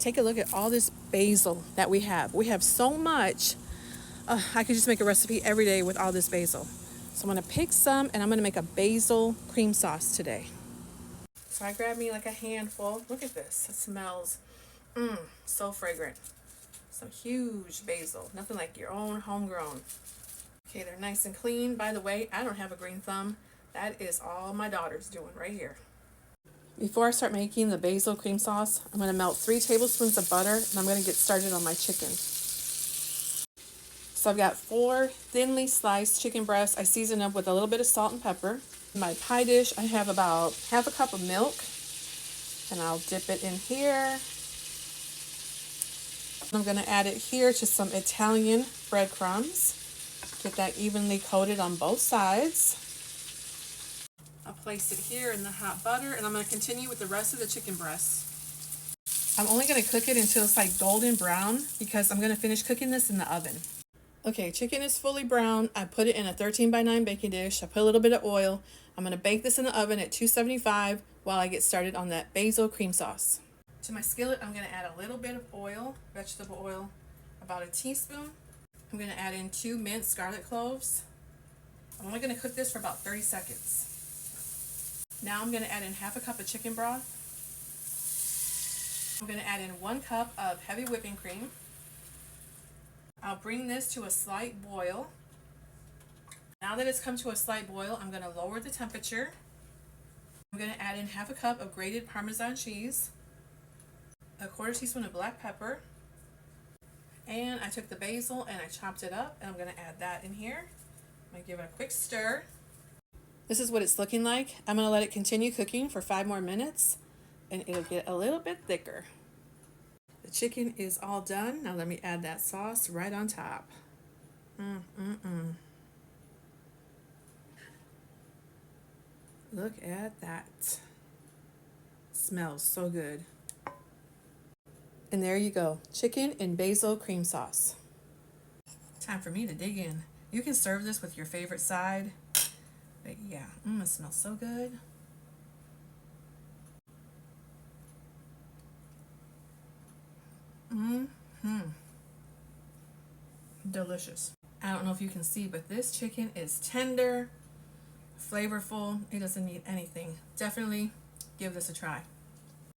Take a look at all this basil that we have. We have so much. I could just make a recipe every day with all this basil. So I'm gonna pick some and I'm gonna make a basil cream sauce today. So I grabbed me like a handful. Look at this, it smells so fragrant. Some huge basil, nothing like your own homegrown. Okay, they're nice and clean. By the way, I don't have a green thumb. That is all my daughter's doing right here. Before I start making the basil cream sauce, I'm going to melt 3 tablespoons of butter and I'm going to get started on my chicken. So I've got 4 thinly sliced chicken breasts. I season them with a little bit of salt and pepper. In my pie dish, I have about half a cup of milk and I'll dip it in here. I'm going to add it here to some Italian breadcrumbs. Get that evenly coated on both sides. I'll place it here in the hot butter and I'm going to continue with the rest of the chicken breasts. I'm only going to cook it until it's like golden brown because I'm going to finish cooking this in the oven. Okay, chicken is fully brown. I put it in a 13x9 baking dish. I put a little bit of oil. I'm going to bake this in the oven at 275 while I get started on that basil cream sauce. To my skillet, I'm going to add a little bit of oil, vegetable oil, about a teaspoon. I'm going to add in 2 minced scarlet cloves. I'm only going to cook this for about 30 seconds. Now I'm going to add in half a cup of chicken broth. I'm going to add in 1 cup of heavy whipping cream. I'll bring this to a slight boil. Now that it's come to a slight boil, I'm going to lower the temperature. I'm going to add in half a cup of grated Parmesan cheese, a 1/4 teaspoon of black pepper, and I took the basil and I chopped it up and I'm going to add that in here. I'm going to give it a quick stir. This is what it's looking like. I'm going to let it continue cooking for 5 more minutes and it'll get a little bit thicker. The chicken is all done. Now let me add that sauce right on top. Look at that. Smells so good. And there you go, chicken and basil cream sauce. Time for me to dig in. You can serve this with your favorite side. But yeah, it smells so good. Delicious. I don't know if you can see, but this chicken is tender, flavorful. It doesn't need anything. Definitely give this a try.